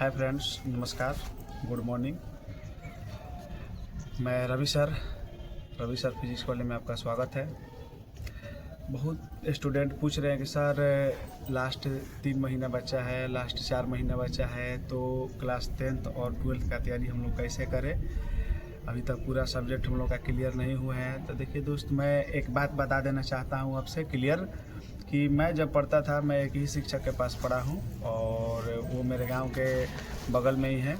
Hi friends, नमस्कार, good morning. मैं Ravi sir physics college में आपका स्वागत है। बहुत स्टूडेंट पूछ रहे हैं कि सर लास्ट 3 महीना बचा है, लास्ट 4 महीना बचा है, तो क्लास 10th और 12th का तैयारी हम लोग कैसे करें। अभी तक पूरा सब्जेक्ट हम लोग का क्लियर नहीं हुआ है। तो देखिए दोस्त, मैं एक बात बता देना चाहता हूँ आपसे क्लियर कि मैं जब पढ़ता था, मैं एक ही शिक्षक के पास पढ़ा हूँ और वो मेरे गांव के बगल में ही है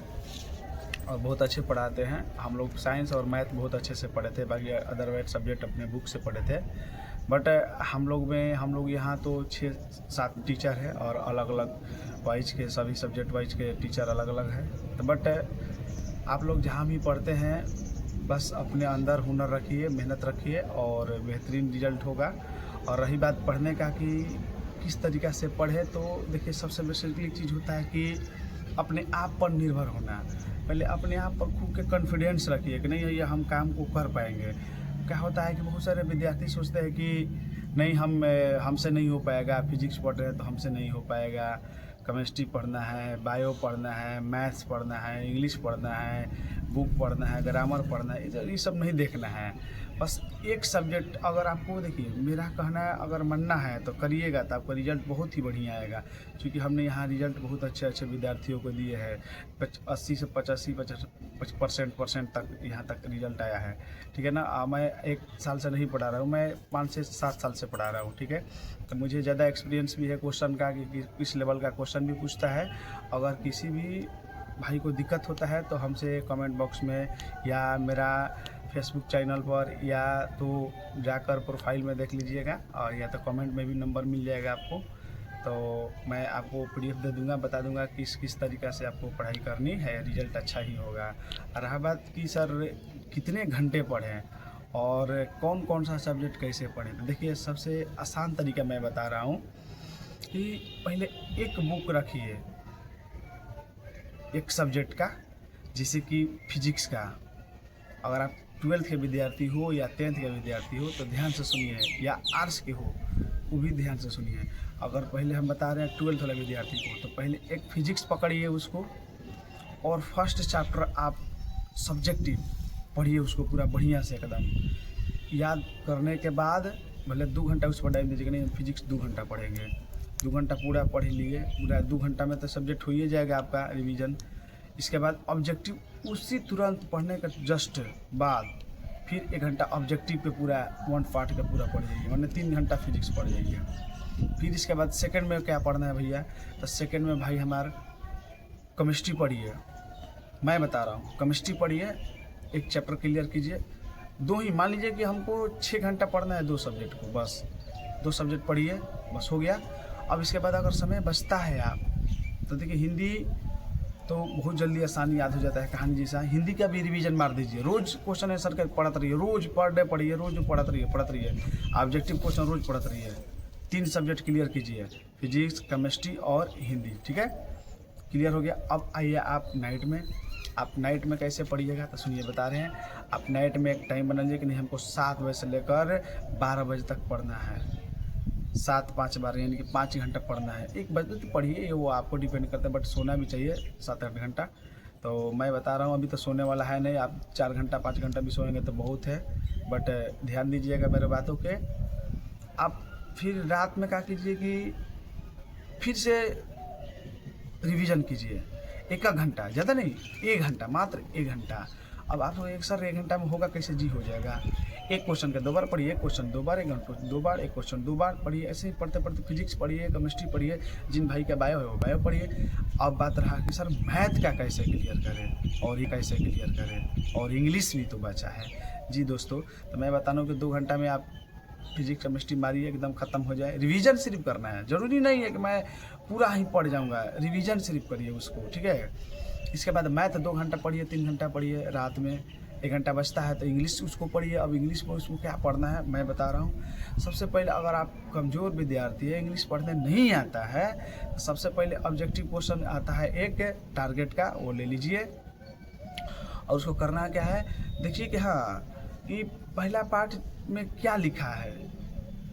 और बहुत अच्छे पढ़ाते हैं। हम लोग साइंस और मैथ बहुत अच्छे से पढ़े थे, बाकी अदरवाइज सब्जेक्ट अपने बुक से पढ़े थे। बट हम लोग यहाँ तो 6-7 टीचर है और अलग अलग वाइज के सभी सब्जेक्ट वाइज के टीचर अलग अलग है। तो बट आप लोग जहाँ भी पढ़ते हैं, बस अपने अंदर हुनर रखिए, मेहनत रखिए और बेहतरीन रिजल्ट होगा। और रही बात पढ़ने का कि किस तरीक़ा से पढ़े, तो देखिए सबसे बेसिकली चीज़ होता है कि अपने आप पर निर्भर होना। पहले अपने आप पर खूब के कॉन्फिडेंस रखिए कि नहीं, ये हम काम को कर पाएंगे। क्या होता है कि बहुत सारे विद्यार्थी सोचते हैं कि नहीं, हमसे नहीं हो पाएगा, फिजिक्स पढ़ रहे हैं तो हमसे नहीं हो पाएगा, केमिस्ट्री पढ़ना है, बायो पढ़ना है, मैथ्स पढ़ना है, इंग्लिश पढ़ना है, बुक पढ़ना है, ग्रामर पढ़ना है, ये सब नहीं देखना है। बस एक सब्जेक्ट अगर आपको, देखिए मेरा कहना है, अगर मनना है तो करिएगा तो आपका रिजल्ट बहुत ही बढ़िया आएगा। क्योंकि हमने यहाँ रिजल्ट बहुत अच्छे विद्यार्थियों को दिए हैं। 80 से 85% तक यहाँ तक रिजल्ट आया है। ठीक है ना। मैं 1 साल से नहीं पढ़ा रहा हूँ, मैं 5 से 7 साल से पढ़ा रहा हूँ। ठीक है, तो मुझे ज़्यादा एक्सपीरियंस भी है क्वेश्चन का कि किस लेवल का क्वेश्चन भी पूछता है। अगर किसी भी भाई को दिक्कत होता है तो हमसे कमेंट बॉक्स में या मेरा फेसबुक चैनल पर या तो जाकर प्रोफाइल में देख लीजिएगा, और या तो कमेंट में भी नंबर मिल जाएगा आपको। तो मैं आपको PDF दे दूंगा, बता दूंगा किस तरीक़ा से आपको पढ़ाई करनी है, रिजल्ट अच्छा ही होगा। रहा बात कि सर कितने घंटे पढ़ें और कौन कौन सा सब्जेक्ट कैसे पढ़ें, तो देखिए सबसे आसान तरीका मैं बता रहा हूँ कि पहले एक बुक रखिए एक सब्जेक्ट का, जैसे कि फिजिक्स का। अगर आप 12th के विद्यार्थी हो या 10th के विद्यार्थी हो तो ध्यान से सुनिए, या आर्ट्स के हो वो भी ध्यान से सुनिए। अगर पहले हम बता रहे हैं 12th वाले विद्यार्थी को, तो पहले एक फिजिक्स पकड़िए उसको, और फर्स्ट चैप्टर आप सब्जेक्टिव पढ़िए उसको पूरा बढ़िया से एकदम याद करने के बाद भले 2 घंटा उस पर टाइम दीजिएगा। नहीं, फिजिक्स 2 घंटा पढ़ेंगे, 2 घंटा पूरा पढ़ लीजिए। पूरा 2 घंटा में तो सब्जेक्ट हो ही जाएगा आपका रिवीजन। इसके बाद ऑब्जेक्टिव उसी तुरंत पढ़ने का जस्ट बाद फिर 1 घंटा ऑब्जेक्टिव पे पूरा 1 पार्ट का पूरा पढ़ जाइए, वरना 3 घंटा फिजिक्स पढ़ जाइए। फिर इसके बाद सेकंड में क्या पढ़ना है भैया, तो सेकंड में भाई हमारा केमिस्ट्री पढ़िए। मैं बता रहा हूँ, केमिस्ट्री पढ़िए, एक चैप्टर क्लियर कीजिए। 2 ही मान लीजिए कि हमको 6 घंटा पढ़ना है 2 सब्जेक्ट को, बस 2 सब्जेक्ट पढ़िए, बस हो गया। अब इसके बाद अगर समय बचता है आप, तो देखिए हिंदी तो बहुत जल्दी आसानी याद हो जाता है, कहानी जैसा। हिंदी का भी रिवीजन मार दीजिए, रोज़ क्वेश्चन आंसर के पढ़ते रहिए, रोज़ पर डे पढ़िए, रोज़ पढ़ते रहिए। ऑब्जेक्टिव क्वेश्चन रोज़ पढ़ते रहिए। 3 सब्जेक्ट क्लियर कीजिए, फिजिक्स, केमिस्ट्री और हिंदी। ठीक है, क्लियर हो गया। अब आइए आप नाइट में। आप नाइट में कैसे पढ़िएगा, तो सुनिए बता रहे हैं। आप नाइट में एक टाइम बना लीजिए कि नहीं, हमको 7 बजे से लेकर 12 बजे तक पढ़ना है। 7-5 बार, यानी कि 5 घंटा पढ़ना है। 1 बजे तो पढ़िए, वो आपको डिपेंड करता है, बट सोना भी चाहिए 7-8 घंटा। तो मैं बता रहा हूँ, अभी तो सोने वाला है नहीं। आप 4 घंटा 5 घंटा भी सोएंगे तो बहुत है, बट ध्यान दीजिएगा मेरे बातों के। आप फिर रात में क्या कीजिए कि फिर से रिवीजन कीजिए 1 घंटा, ज़्यादा नहीं, 1 घंटा, मात्र 1 घंटा। अब आप एक सर 1 घंटा में होगा कैसे, जी हो जाएगा। एक क्वेश्चन के 2 बार पढ़िए, एक क्वेश्चन 2 बार, एक घंटा 2 बार, एक क्वेश्चन 2 बार पढ़िए। ऐसे ही पढ़ते पढ़ते फिजिक्स पढ़िए, केमिस्ट्री पढ़िए, जिन भाई का बायो है वो बायो पढ़िए। अब बात रहा कि सर मैथ का कैसे क्लियर करें और ये कैसे क्लियर करें, और इंग्लिश भी तो बचा है। जी दोस्तों, तो मैं बता रहा हूँ कि 2 घंटा में आप फिजिक्स केमिस्ट्री मारिए, एकदम ख़त्म हो जाए। रिवीजन सिर्फ करना है, ज़रूरी नहीं है कि मैं पूरा ही पढ़ जाऊँगा, रिवीजन सिर्फ करिए उसको। ठीक है, इसके बाद मैथ 2 घंटा पढ़िए, 3 घंटा पढ़िए। रात में 1 घंटा बचता है तो इंग्लिश उसको पढ़िए। अब इंग्लिश में उसको क्या पढ़ना है मैं बता रहा हूँ। सबसे पहले अगर आप कमज़ोर विद्यार्थी है, इंग्लिश पढ़ने नहीं आता है, तो सबसे पहले ऑब्जेक्टिव क्वेश्चन आता है एक टारगेट का, वो ले लीजिए। और उसको करना क्या है, देखिए कि हाँ कि पहला पार्ट में क्या लिखा है।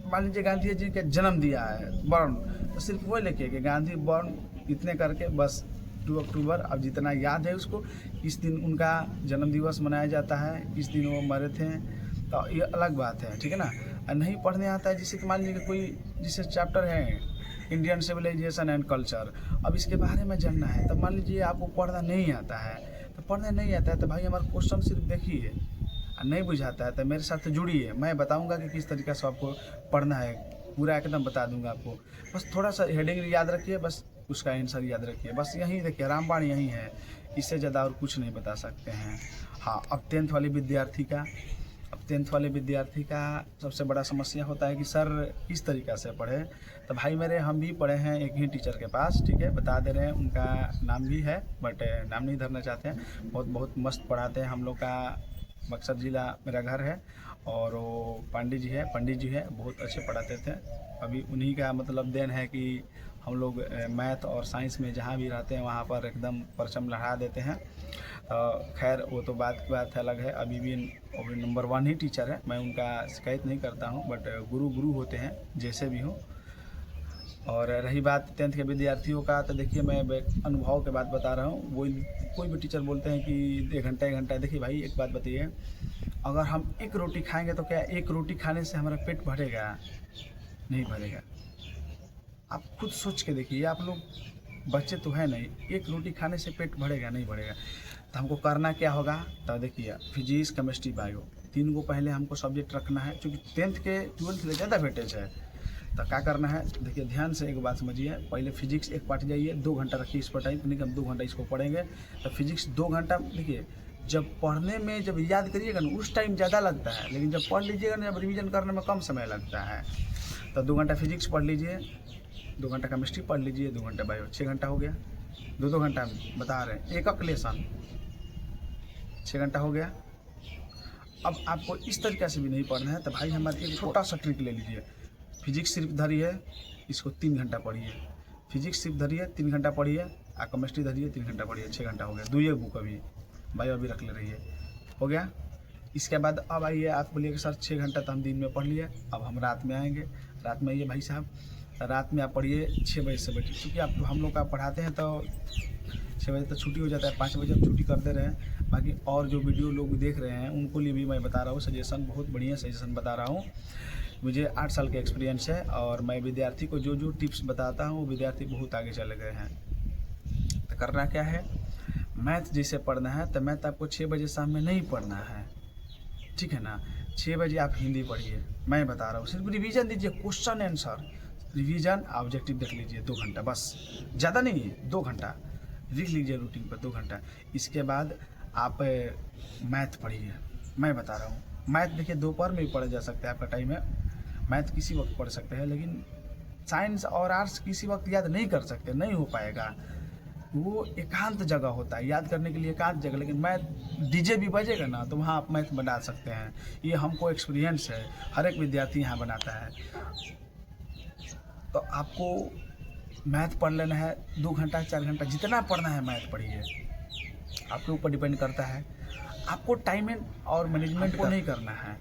मान लीजिए गांधी जी का जन्म दिया है, बर्न, तो सिर्फ वो लिखिए कि गांधी बर्न इतने करके बस 22 अक्टूबर, अब जितना याद है उसको, किस दिन उनका जन्मदिवस मनाया जाता है, किस दिन वो मरे थे, तो ये अलग बात है, ठीक है ना। और नहीं पढ़ने आता है, जैसे कि मान लीजिए कोई जैसे चैप्टर है इंडियन सिविलाइजेशन एंड कल्चर, अब इसके बारे में जानना है, तब मान लीजिए आपको पढ़ना नहीं आता है, तो पढ़ने नहीं आता है तो भाई हमारा क्वेश्चन सिर्फ देखिए, नहीं बुझाता है तो मेरे साथ जुड़िए, मैं बताऊंगा कि किस तरीके से आपको पढ़ना है, पूरा एकदम बता दूंगा आपको। बस थोड़ा सा हेडिंग याद रखिए, बस उसका आंसर याद रखिए, बस यही देखिए रामबाण यही है, इससे ज़्यादा और कुछ नहीं बता सकते हैं। हाँ, अब 10th वाले विद्यार्थी का सबसे बड़ा समस्या होता है कि सर किस तरीक़ा से पढ़े। तो भाई मेरे, हम भी पढ़े हैं एक ही टीचर के पास, ठीक है, बता दे रहे हैं, उनका नाम भी है बट नाम नहीं धरना चाहते हैं। बहुत मस्त पढ़ाते हैं, हम लोग का बक्सर ज़िला मेरा घर है, और वो पंडित जी है, बहुत अच्छे पढ़ाते थे। अभी उन्हीं का मतलब देन है कि हम लोग मैथ और साइंस में जहाँ भी रहते हैं वहाँ पर एकदम परचम लहरा देते हैं। खैर वो तो बात की बात अलग है, अभी भी नंबर 1 ही टीचर है, मैं उनका शिकायत नहीं करता हूँ, बट गुरु होते हैं जैसे भी हो। और रही बात 10th के विद्यार्थियों का, तो देखिए मैं अनुभव के बात बता रहा हूँ। वो कोई भी टीचर बोलते हैं कि 1 घंटा, देखिए भाई एक बात बताइए, अगर हम एक रोटी खाएंगे तो क्या एक रोटी खाने से हमारा पेट भरेगा? नहीं भरेगा। आप खुद सोच के देखिए, आप लोग बच्चे तो है नहीं, एक रोटी खाने से पेट भरेगा? नहीं भरेगा। तो हमको करना क्या होगा? तो देखिए फिजिक्स, केमिस्ट्री, बायो, 3 को पहले हमको सब्जेक्ट रखना है, क्योंकि 10th के 12th से ज़्यादा वेटेज है। तो क्या करना है, देखिए ध्यान से एक बात समझिए, पहले फिजिक्स एक पार्ट जाइए, 2 घंटा रखिए इस पर टाइम, नहीं हम 2 घंटा इसको पढ़ेंगे। तो फिजिक्स 2 घंटा, देखिए जब पढ़ने में जब याद करिएगा ना उस टाइम ज़्यादा लगता है, लेकिन जब पढ़ लीजिएगा ना, जब रिवीजन करने में कम समय लगता है। तो 2 घंटा फिजिक्स पढ़ लीजिए, 2 घंटा केमिस्ट्री पढ़ लीजिए, 2 घंटा बायो, 6 घंटा हो गया। 2 घंटा बता रहे हैं, एक लेसन 6 घंटा हो गया। अब आपको इस तरीके से भी नहीं पढ़ना है तो भाई हमारे एक छोटा सा ट्रिक ले लीजिए, फिजिक्स सिर्फ धरिए, इसको 3 घंटा पढ़िए, फिजिक्स सिर्फ धरिए 3 घंटा पढ़िए, और केमिस्ट्री धरिए 3 घंटा पढ़िए, 6 घंटा हो गया। 2 बुक अभी बायो अभी रख ले रही है, हो गया। इसके बाद अब आइए, आप बोलिए कि सर 6 घंटा तो हम दिन में पढ़ लिए, अब हम रात में आएंगे। रात में आइए भाई साहब, रात में आप पढ़िए 6 बजे से बैठिए, क्योंकि आप हम लोग का पढ़ाते हैं तो 6 बजे तक छुट्टी हो जाता है, 5 बजे आप छुट्टी करते रहें। बाकी और जो वीडियो लोग देख रहे हैं उनको लिए भी मैं बता रहा हूँ सजेशन, बहुत बढ़िया सजेशन बता रहा हूँ। मुझे 8 साल का एक्सपीरियंस है, और मैं विद्यार्थी को जो टिप्स बताता हूँ, विद्यार्थी बहुत आगे चले गए हैं। तो करना क्या है, मैथ जैसे पढ़ना है तो मैथ आपको 6 बजे शाम में नहीं पढ़ना है, ठीक है ना। 6 बजे आप हिंदी पढ़िए, मैं बता रहा हूँ, सिर्फ रिवीजन दीजिए, क्वेश्चन आंसर, रिवीजन, ऑब्जेक्टिव देख लीजिए 2 घंटा, बस ज़्यादा नहीं है, 2 घंटा लिख लीजिए रूटीन पर 2 घंटा। इसके बाद आप मैथ पढ़िए, मैं बता रहा हूँ। मैथ देखिए दोपहर में भी पढ़ा जा सकता है, आपका टाइम है, मैथ किसी वक्त पढ़ सकते हैं, लेकिन साइंस और आर्ट्स किसी वक्त याद नहीं कर सकते, नहीं हो पाएगा। वो एकांत जगह होता है याद करने के लिए, एकांत जगह। लेकिन मैथ डीजे भी बजेगा ना तो वहाँ आप मैथ बना सकते हैं, ये हमको एक्सपीरियंस है, हर एक विद्यार्थी यहाँ बनाता है। तो आपको मैथ पढ़ लेना है 2 घंटा 4 घंटा, जितना पढ़ना है मैथ पढ़िए, आपके ऊपर डिपेंड करता है। आपको टाइम और मैनेजमेंट को नहीं करना है,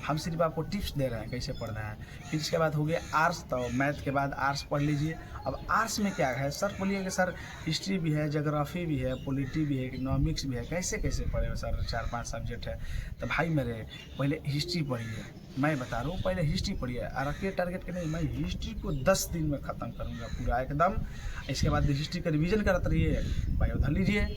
हम सिर्फ आपको टिप्स दे रहे हैं कैसे पढ़ना है। फिर इसके बाद हो गया आर्ट्स, तो मैथ के बाद आर्ट्स पढ़ लीजिए। अब आर्ट्स में क्या है सर, बोलिए कि सर हिस्ट्री भी है, ज्योग्राफी भी है, पॉलिटी भी है, इकोनॉमिक्स भी है, कैसे कैसे पढ़े सर, 4-5 सब्जेक्ट है। तो भाई मेरे पहले हिस्ट्री पढ़िए, मैं बता रहा हूँ, पहले हिस्ट्री पढ़िए, और के टारगेट के नहीं, मैं हिस्ट्री को 10 दिन में ख़त्म करूँगा पूरा एकदम। इसके बाद हिस्ट्री का रिवीजन करते रहिए, बायो धर लीजिए,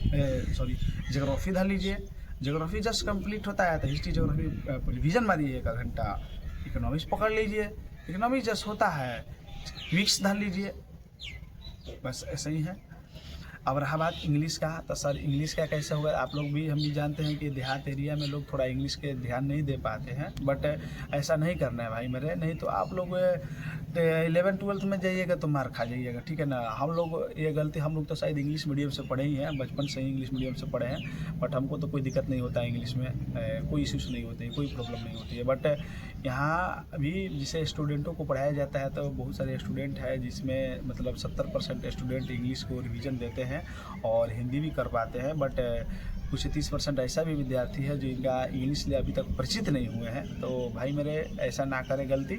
ज्योग्राफी धर लीजिए, ज्योग्राफी जस्ट कंप्लीट होता है तो हिस्ट्री ज्योग्राफी रिवीजन मारिए 1 घंटा। इकोनॉमिक्स पकड़ लीजिए, इकोनॉमिक्स जस्ट होता है, विक्स धर लीजिए, बस ऐसा ही है। अब रहा बात इंग्लिश का, तो सर इंग्लिश का कैसे होगा, आप लोग भी, हम भी जानते हैं कि देहात एरिया में लोग थोड़ा इंग्लिश के ध्यान नहीं दे पाते हैं, बट ऐसा नहीं करना है भाई मेरे, नहीं तो आप लोग 11th-12th में जाइएगा तो मार खा जाइएगा, ठीक है ना। हम लोग ये गलती, हम लोग तो शायद इंग्लिश मीडियम से पढ़े ही हैं, बचपन से ही इंग्लिश मीडियम से पढ़े हैं, बट हमको तो कोई दिक्कत नहीं होता है इंग्लिश में, कोई इश्यूज नहीं होते हैं, कोई प्रॉब्लम नहीं होती है। बट यहाँ अभी जिसे स्टूडेंटों को पढ़ाया जाता है तो बहुत सारे स्टूडेंट हैं जिसमें मतलब 70% स्टूडेंट इंग्लिश को रिवीजन देते हैं और हिंदी भी कर पाते हैं, बट कुछ 30% ऐसा भी विद्यार्थी है जो इनका इंग्लिश लिए अभी तक परिचित नहीं हुए हैं। तो भाई मेरे ऐसा ना करें गलती,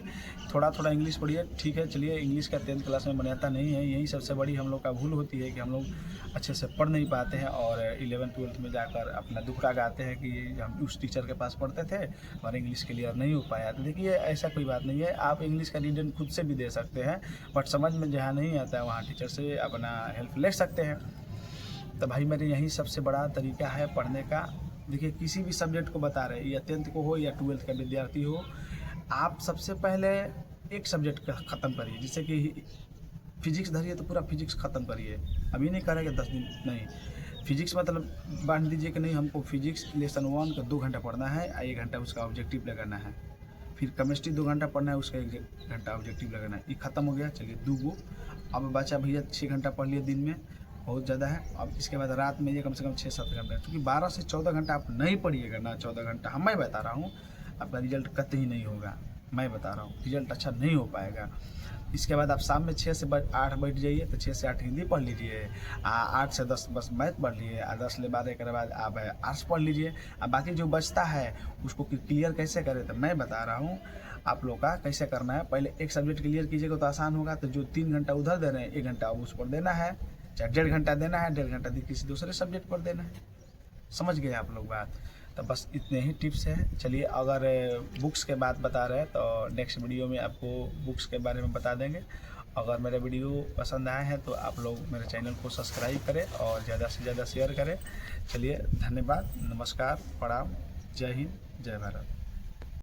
थोड़ा थोड़ा इंग्लिश पढ़िए। ठीक है, चलिए इंग्लिश का 10th क्लास में मान्यता नहीं है, यही सबसे बड़ी हम लोग का भूल होती है कि हम लोग अच्छे से पढ़ नहीं पाते हैं और 11th-12th में जाकर अपना दुख का गाते हैं कि हम उस टीचर के पास पढ़ते थे और इंग्लिश क्लियर नहीं हो पाया। तो देखिए ऐसा कोई बात नहीं है, आप इंग्लिश का रीडन खुद से भी दे सकते हैं, बट समझ में जहाँ नहीं आता है वहाँ टीचर से अपना हेल्प ले सकते हैं। तो भाई मेरे यही सबसे बड़ा तरीका है पढ़ने का। देखिए किसी भी सब्जेक्ट को बता रहे, या 10th को हो या 12th का विद्यार्थी हो, आप सबसे पहले एक सब्जेक्ट ख़त्म करिए। जैसे कि फिजिक्स धरिए तो पूरा फिजिक्स ख़त्म करिए, अभी नहीं करेंगे 10 दिन नहीं। फिजिक्स मतलब बांट दीजिए कि नहीं, हमको फिजिक्स लेसन 1 का 2 घंटा पढ़ना है, 1 घंटा उसका ऑब्जेक्टिव लगाना है। फिर केमिस्ट्री 2 घंटा पढ़ना है, उसका 1 घंटा ऑब्जेक्टिव लगाना है। ये ख़त्म हो गया, चलिए 2 गो। अब बचा भैया 6 घंटा पढ़ लिए दिन में, बहुत ज़्यादा है। अब इसके बाद रात में ये कम से कम 6-7 घंटा, क्योंकि 12 से 14 घंटा आप नहीं पढ़िएगा ना, 14 घंटा मैं बता रहा हूँ, आपका रिजल्ट कतई नहीं होगा। मैं बता रहा हूँ रिजल्ट अच्छा नहीं हो पाएगा। इसके बाद आप शाम में 6 से 8 बैठ जाइए, तो 6 से 8 हिंदी पढ़ लीजिए, 8 से 10 बस मैथ पढ़ लिए, 10 से 12 के बाद आप आर्ट्स पढ़ लीजिए। बाकी जो बचता है उसको क्लियर कैसे करें तो मैं बता रहा हूँ आप लोग का कैसे करना है। पहले एक सब्जेक्ट क्लियर कीजिएगा तो आसान होगा। तो जो 3 घंटा उधर दे रहे हैं, 1 घंटा उस पर देना है, चाहे 1.5 घंटा देना है, 1.5 घंटा किसी दूसरे सब्जेक्ट पर देना है। समझ गए आप लोग बात? तो बस इतने ही टिप्स हैं। चलिए अगर बुक्स के बात बता रहे हैं तो नेक्स्ट वीडियो में आपको बुक्स के बारे में बता देंगे। अगर मेरा वीडियो पसंद आया है तो आप लोग मेरे चैनल को सब्सक्राइब करें और ज़्यादा से ज़्यादा शेयर करें। चलिए धन्यवाद, नमस्कार, प्रणाम, जय हिंद, जय भारत।